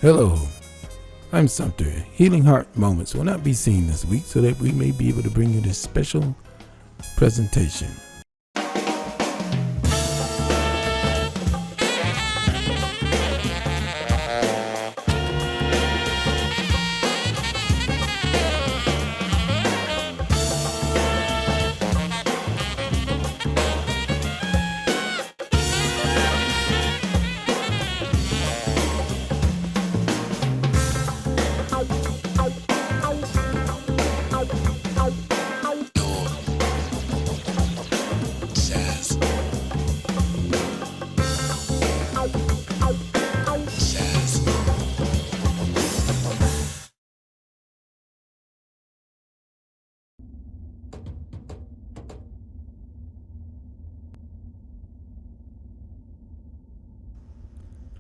Hello, I'm Sumter. Healing Heart Moments will not be seen this week so that we may be able to bring you this special presentation.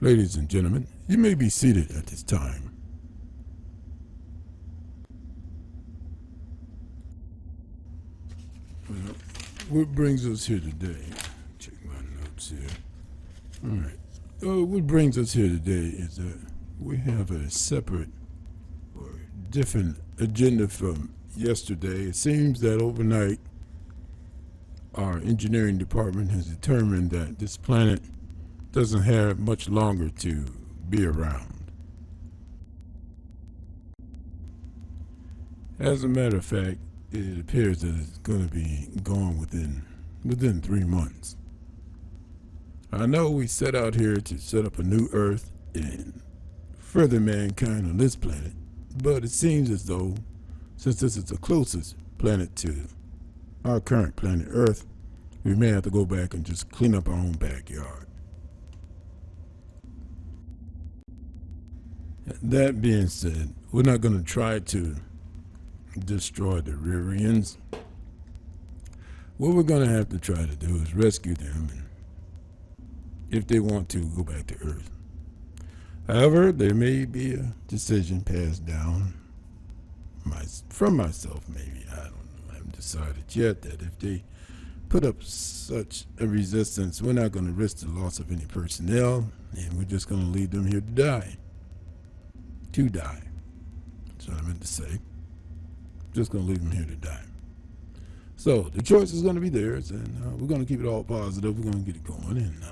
Ladies and gentlemen, you may be seated at this time. Well, what brings us here today? Check my notes here. All right. What brings us here today is that we have a separate or different agenda from yesterday. It seems that overnight our engineering department has determined that this planet doesn't have much longer to be around. As a matter of fact, it appears that it's going to be gone within 3 months. I know we set out here to set up a new Earth and further mankind on this planet, but it seems as though, since this is the closest planet to our current planet Earth, we may have to go back and just clean up our own backyard. That being said, we're not going to try to destroy the Ririans. What we're going to have to try to do is rescue them, and if they want to, go back to Earth. However, there may be a decision passed down from myself, maybe. I don't know. I haven't decided yet that if they put up such a resistance, we're not going to risk the loss of any personnel, and we're just going to leave them here to die. That's what I meant to say. Just going to leave them here to die. So the choice is going to be theirs, and we're going to keep it all positive. We're going to get it going, and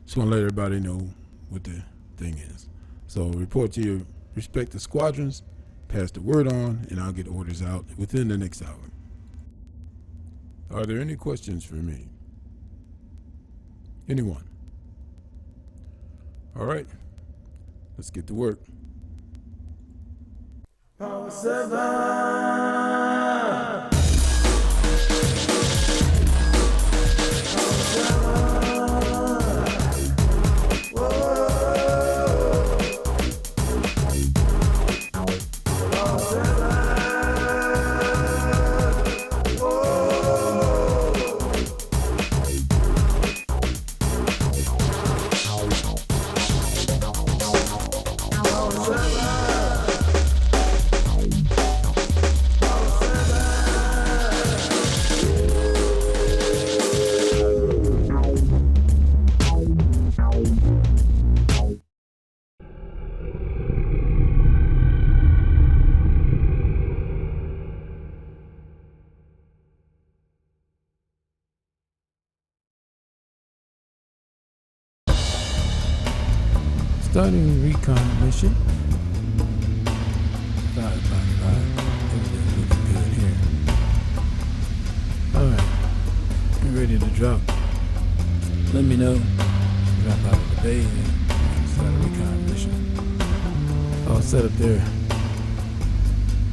just want to let everybody know what the thing is. So report to your respective squadrons, pass the word on, and I'll get orders out within the next hour. Are there any questions for me? Anyone? All right, let's get to work. Power 7! Starting recon mission. 5 by 5. Everything's looking good here. Alright. We're ready to drop. Let me know. Drop out of the bay and start a recon mission. All set up there.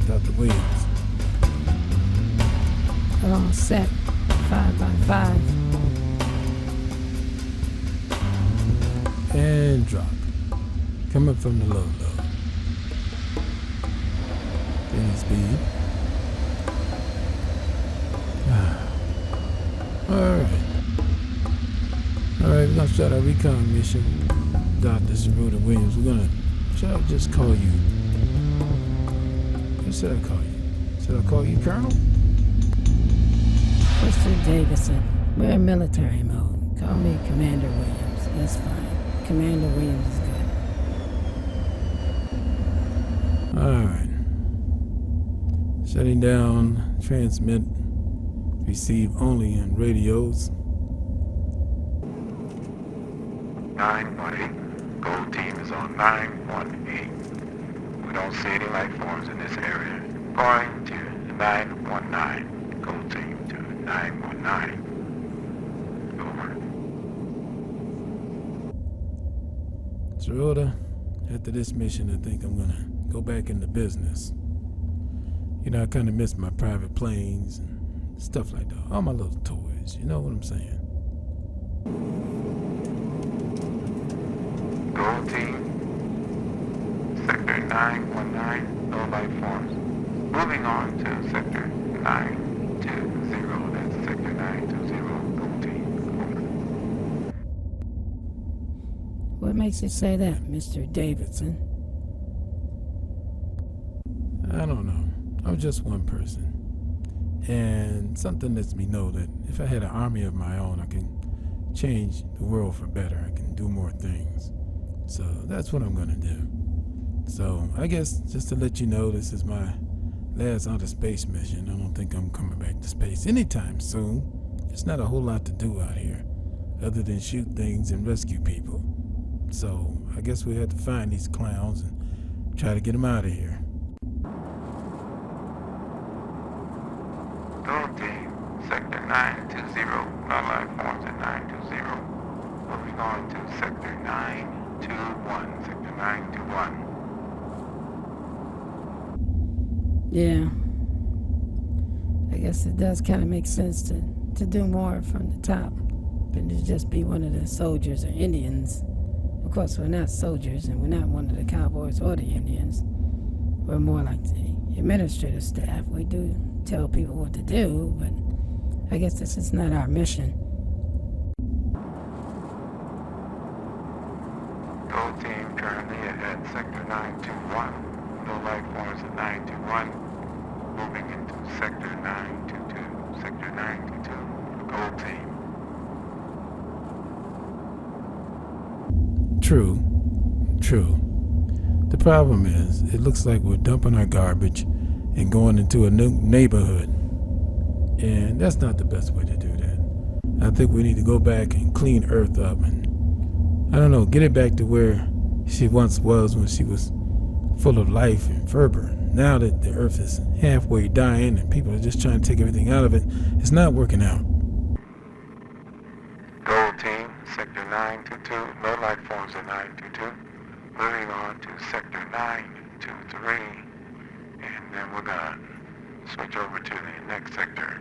Dr. Williams. All set. 5 by 5. And drop. Coming from the low. Gaining speed. Alright, we're gonna start our recon mission. Dr. Williams. We're gonna try to just call you. What should I call you? Should I call you Colonel? Dexter Davidson. We're in military mode. Call me Commander Williams. That's fine. Commander Williams is good. Shutting down transmit receive only in radios. 918. Gold team is on 918. We don't see any life forms in this area. Going to 919. Gold team to 919. Over. Rhoda, after this mission, I think I'm gonna go back into business. You know, I kind of miss my private planes and stuff like that. All my little toys, you know what I'm saying? Gold team, sector 919, no life forms. Moving on to sector 920, that's sector 920, gold team. What makes you say that, Mr. Davidson? I don't know. I'm just one person. And something lets me know that if I had an army of my own, I can change the world for better. I can do more things. So that's what I'm gonna do. So I guess just to let you know, this is my last outer space mission. I don't think I'm coming back to space anytime soon. There's not a whole lot to do out here other than shoot things and rescue people. So I guess we have to find these clowns and try to get them out of here. Gold team, sector 920, no life forms at 920. Moving on to sector 921, sector 921. Yeah. I guess it does kind of make sense to do more from the top than to just be one of the soldiers or Indians. Of course, we're not soldiers, and we're not one of the cowboys or the Indians. We're more like the administrative staff. We do tell people what to do, but I guess this is not our mission. Gold team currently at sector 921. No life forms at 921. Moving into sector 922. Sector 922. Gold team. True. The problem is, it looks like we're dumping our garbage and going into a new neighborhood. And that's not the best way to do that. I think we need to go back and clean Earth up and, I don't know, get it back to where she once was when she was full of life and fervor. Now that the Earth is halfway dying and people are just trying to take everything out of it, it's not working out. Gold team, sector 922. No life forms at 922. Moving on to sector 923. And then we're gonna switch over to the next sector.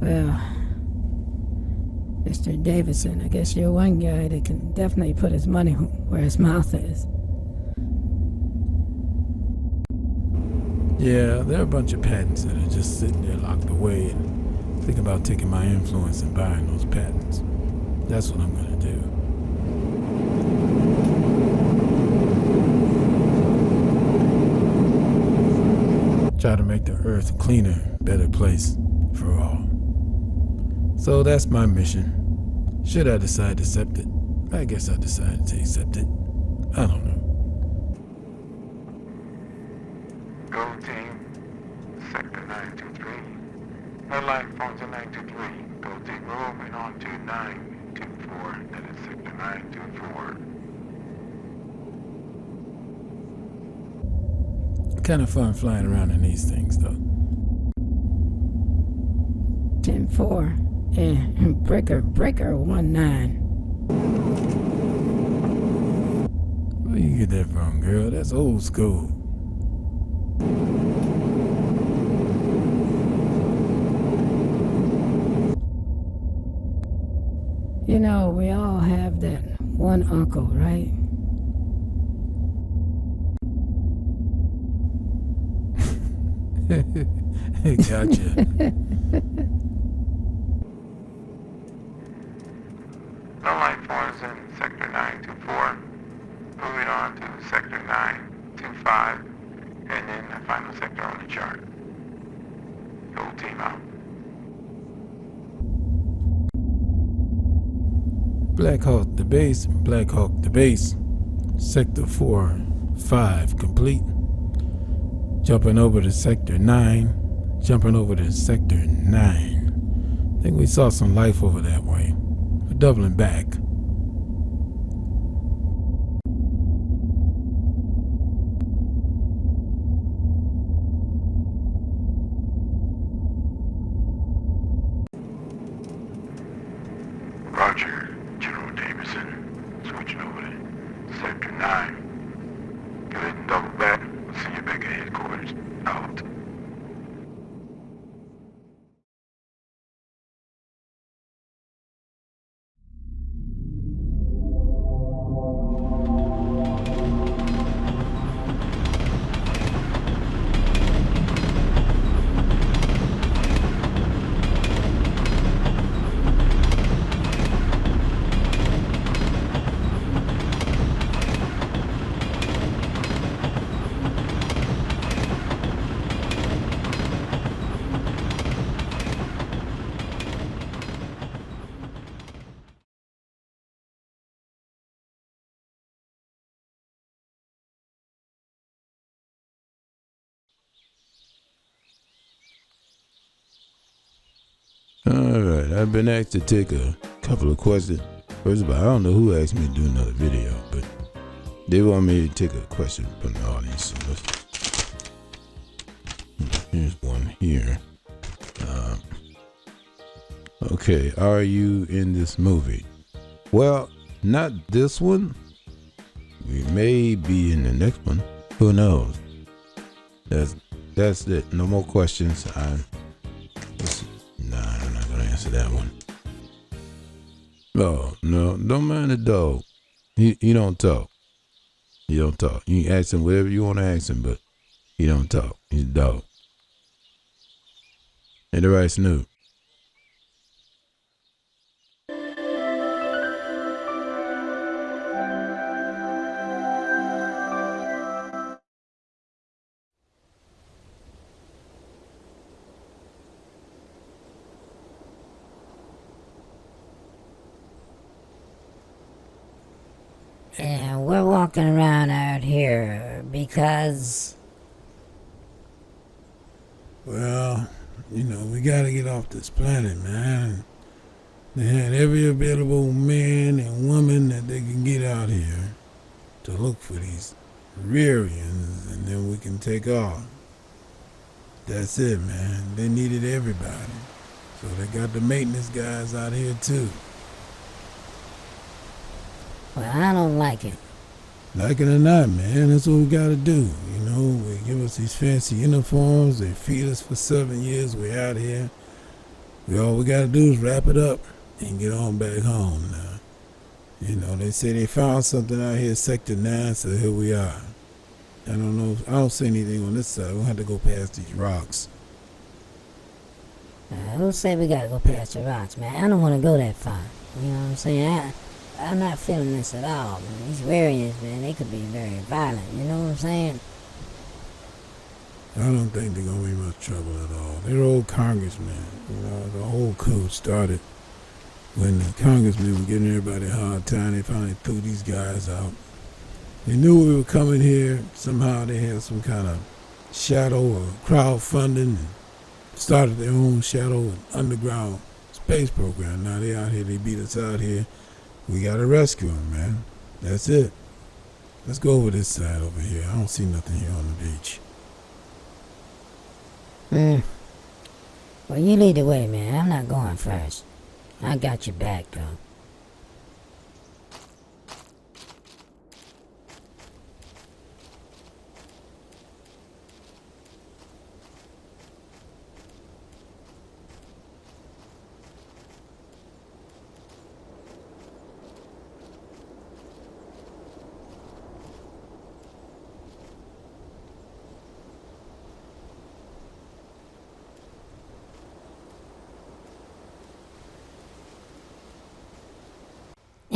Well, Mr. Davidson, I guess you're one guy that can definitely put his money where his mouth is. Yeah, there are a bunch of patents that are just sitting there locked away, and think about taking my influence and buying those patents. That's what I'm gonna do. Try to make the Earth a cleaner, better place for all. So that's my mission. Should I decide to accept it? I guess I decided to accept it. I don't know. Gold team, sector 923. No life forms at 923. Gold team moving on to 924. That is sector 924. Kind of fun flying around in these things, though. 10-4. And breaker 19. Where you get that from, girl? That's old school. You know, we all have that one uncle, right? Gotcha. No life forms in sector 924. Moving on to sector 925. And then the final sector on the chart. Gold team out. Black Hawk the base, Black Hawk the base. Sector 4 5 complete. Jumping over to sector 9. Jumping over to sector 9. I think we saw some life over that way. We're doubling back. Roger, General Davidson. Switching over to Sector 9. Go ahead and double back. We'll see you back at headquarters. Out. Alright, I've been asked to take a couple of questions. First of all, I don't know who asked me to do another video, but they want me to take a question from the audience. So here's one here. Okay, are you in this movie? Well, not this one. We may be in the next one. Who knows? That's it. No more questions. I'm not gonna answer that one. Oh, no, don't mind the dog. He don't talk. He don't talk. You can ask him whatever you want to ask him, but he don't talk. He's a dog. Ain't that right, Snoop? And we're walking around out here because, Well, we gotta get off this planet, man. They had every available man and woman that they can get out here to look for these rearians, and then we can take off. That's it, man. They needed everybody. So they got the maintenance guys out here too. well, I don't like it. Like it or not, man, that's what we gotta do. They give us these fancy uniforms, they feed us for 7 years, we're out here. All we gotta do is wrap it up and get on back home now. They say they found something out here, Sector 9, so here we are. I don't know, I don't see anything on this side. We'll have to go past these rocks. Who said we gotta go past the rocks, man? I don't want to go that far. You know what I'm saying? I'm not feeling this at all, man. These variants, man, they could be very violent. You know what I'm saying? I don't think they're gonna be much trouble at all. They're old congressmen. The whole coup started when the congressmen were giving everybody a hard time. They finally threw these guys out. They knew we were coming here. Somehow they had some kind of shadow or crowdfunding and started their own shadow and underground space program. Now they out here, they beat us out here. We gotta rescue them, man. That's it. Let's go over this side over here. I don't see nothing here on the beach. Well, you lead the way, man. I'm not going first. I got your back, though.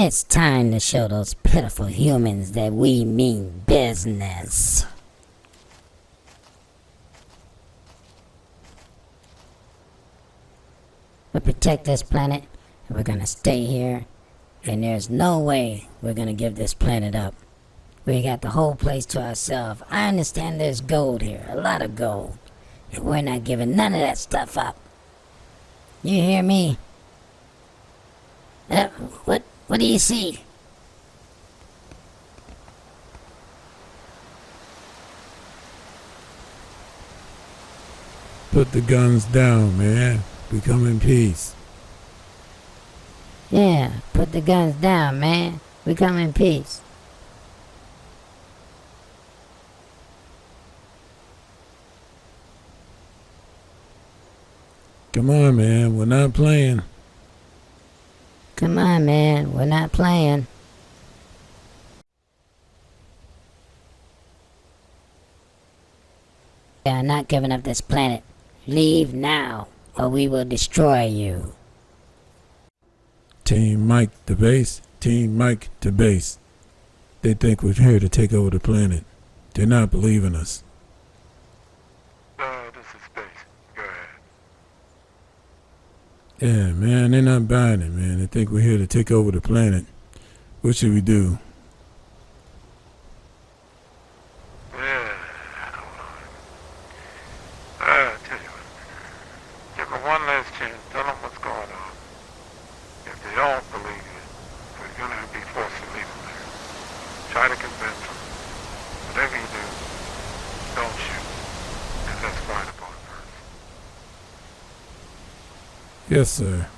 It's time to show those pitiful humans that we mean business. We protect this planet, and we're gonna stay here, and there's no way we're gonna give this planet up. We got the whole place to ourselves. I understand there's gold here, a lot of gold. And we're not giving none of that stuff up. You hear me? What do you see? Put the guns down, man. We come in peace. Yeah, put the guns down, man. We come in peace. Come on, man. We're not playing. Come on, man. We're not playing. We are not giving up this planet. Leave now, or we will destroy you. Team Mike to base. Team Mike to base. They think we're here to take over the planet. They're not believing us. This is Space. Go ahead. Yeah, man, they're not buying it, man. They think we're here to take over the planet. What should we do? Yeah, hold on. Tell you what. Give them one last chance. Tell them what's going on. If they don't believe you, we're going to be forced to leave them there. Try to convince them. Whatever you do, don't shoot. And let's find upon first. Yes, sir.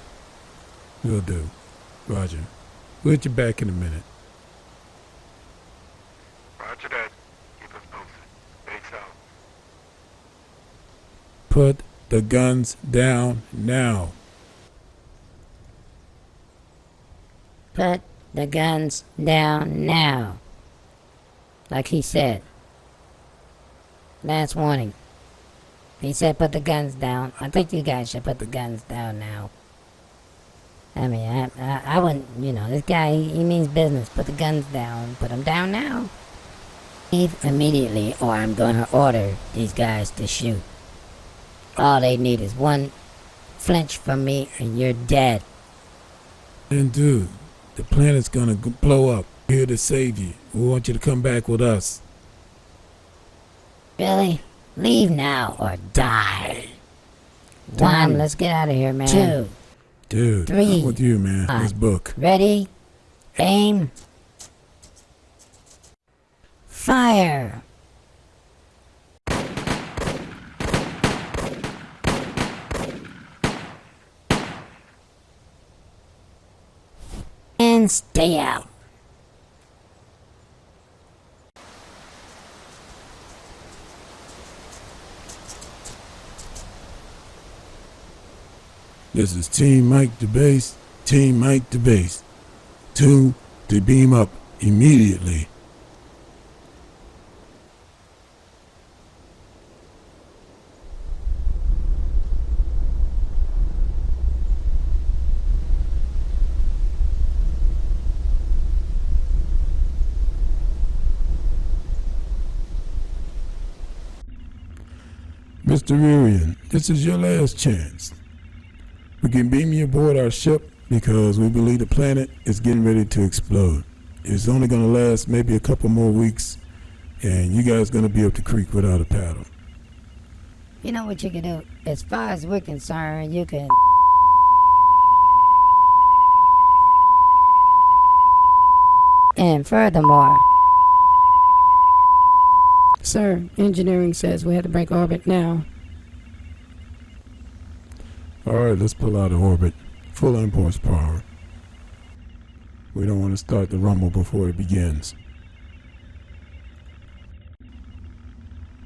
Will do. Roger. We'll get you back in a minute. Roger that. Keep us posted. Base out. Put the guns down now. Put the guns down now. Like he said. Last warning. He said put the guns down. I think you guys should put the guns down now. I mean, I wouldn't, this guy, he means business. Put the guns down. Put them down now. Leave immediately, or I'm gonna order these guys to shoot. All they need is one flinch from me, and you're dead. And dude, the planet's gonna blow up. We're here to save you. We want you to come back with us. Really? Leave now or die. One, let's get out of here, man. Two, Dude, three, I'm with you, man. Let's book. ready, aim, fire. And stay out. This is Team Mike to base. Team Mike to base. 2 to beam up immediately. Mr. Rurian, this is your last chance. We can beam you aboard our ship because we believe the planet is getting ready to explode. It's only going to last maybe a couple more weeks, and you guys going to be up the creek without a paddle. You know what you can do? As far as we're concerned, you can... And furthermore... Sir, engineering says we have to break orbit now. Alright, let's pull out of orbit. Full impulse power. We don't want to start the rumble before it begins.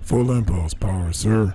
Full impulse power, sir.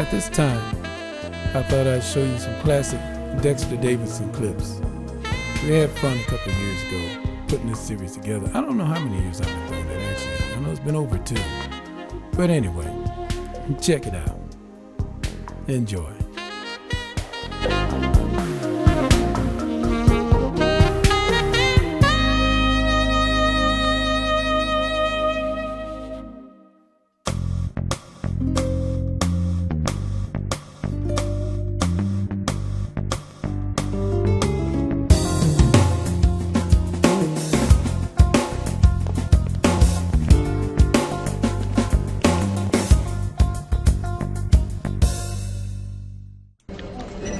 At this time, I thought I'd show you some classic Dexter Davidson clips. We had fun a couple of years ago putting this series together. I don't know how many years I've been doing it, actually. I know it's been over 2. But anyway, check it out. Enjoy.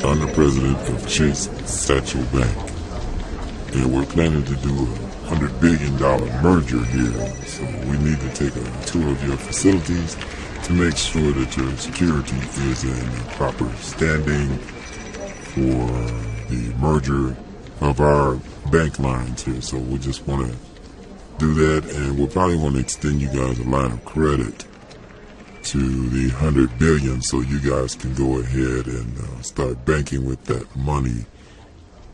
I'm the president of Chase Satchel Bank, and we're planning to do a $100 billion merger here. So we need to take a tour of your facilities to make sure that your security is in proper standing for the merger of our bank lines here. So we just want to do that, and we'll probably want to extend you guys a line of credit to the $100 billion, so you guys can go ahead and start banking with that money,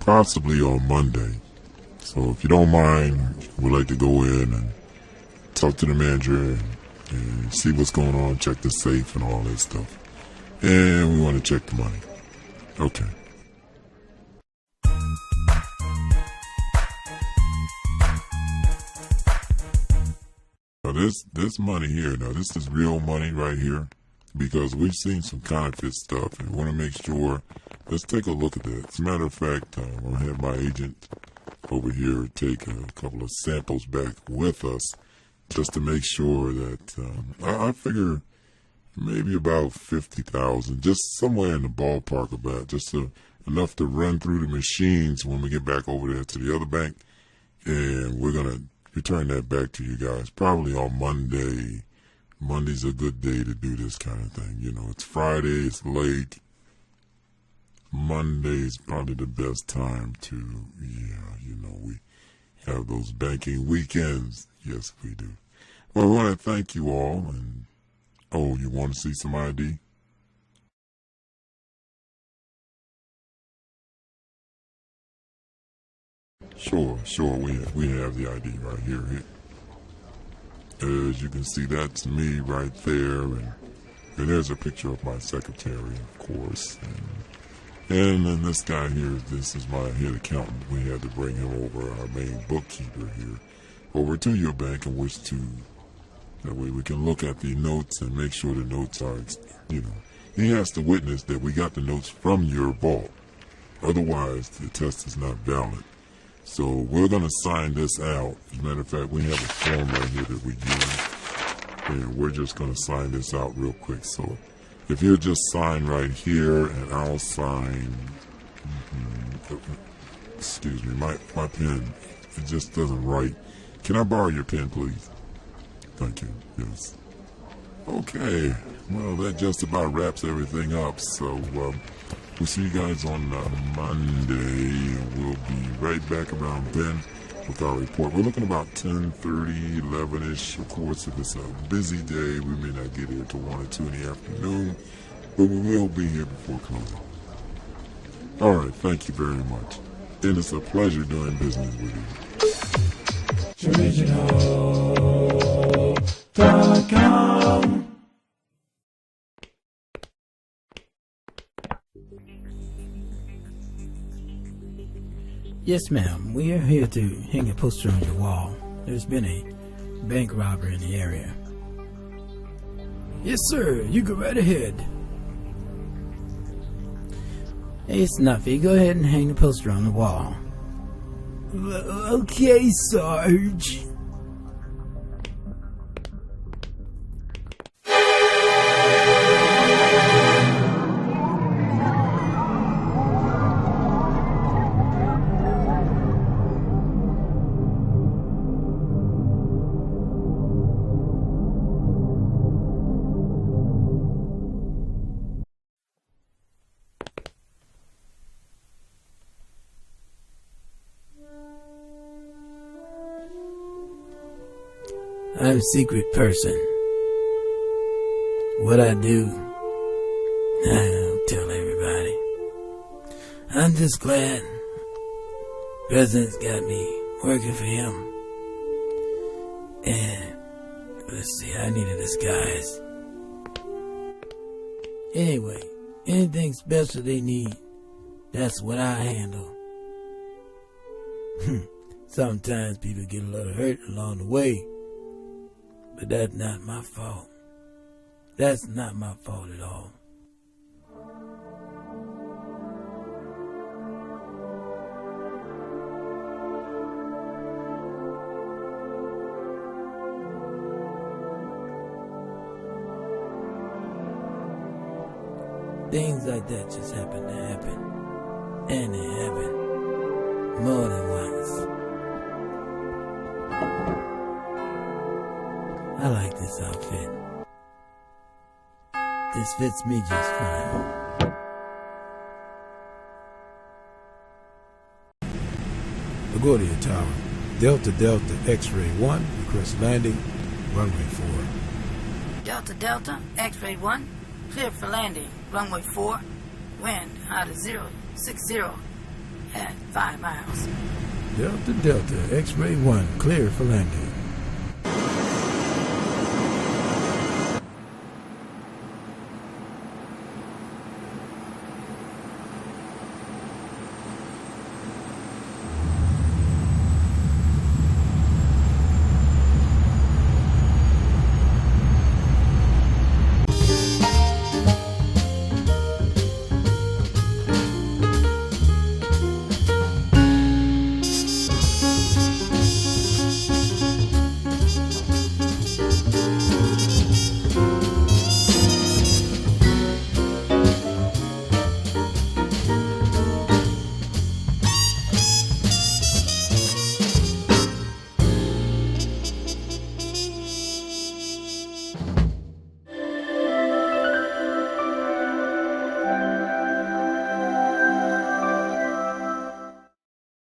possibly on Monday. So if you don't mind, we'd like to go in and talk to the manager and see what's going on, check the safe and all that stuff. And we want to check the money. Okay. Now this money here, now this is real money right here, because we've seen some counterfeit stuff and we want to make sure. Let's take a look at that. As a matter of fact, I'm going to have my agent over here take a couple of samples back with us just to make sure that, I figure maybe about 50,000, just somewhere in the ballpark of that, just enough to run through the machines when we get back over there to the other bank, and we're going to return that back to you guys probably on Monday. Monday's a good day to do this kind of thing. You know, it's Friday, it's late. Monday's probably the best time to, we have those banking weekends. Yes, we do. Well, I want to thank you all. And, you want to see some ID? Sure. We have the ID right here. As you can see, that's me right there, and there's a picture of my secretary, of course. And then this guy here, this is my head accountant. We had to bring him over, our main bookkeeper here, over to your bank, and that way we can look at the notes and make sure the notes are, he has to witness that we got the notes from your vault. Otherwise, the test is not valid. So we're going to sign this out. As a matter of fact, we have a form right here that we use, and we're just going to sign this out real quick. So if you'll just sign right here, and I'll sign, excuse me, my pen, it just doesn't write. Can I borrow your pen, please? Thank you. Yes. Okay. Well, that just about wraps everything up. So we'll see you guys on Monday. We'll be right back around then with our report. We're looking about 10:30, 11-ish. Of course, if it's a busy day, we may not get here till 1 or 2 in the afternoon, but we will be here before closing. All right. Thank you very much. And it's a pleasure doing business with you. Original.com. Yes, ma'am. We are here to hang a poster on your wall. There's been a bank robber in the area. Yes, sir. You go right ahead. Hey, Snuffy, go ahead and hang the poster on the wall. Okay, Sarge. I'm a secret person. What I do, I'll tell everybody. I'm just glad President's got me working for him. And let's see, I need a disguise. Anyway, anything special they need, that's what I handle. Sometimes people get a little hurt along the way, but that's not my fault. That's not my fault at all. Things like that just happen to happen. And they happen more than once. I like this outfit. This fits me just fine. LaGuardia Tower, Delta Delta X-Ray 1, request landing, runway 4. Delta Delta, X-Ray 1, clear for landing, runway 4, wind out of 060 at 5 miles. Delta Delta X-Ray 1, clear for landing.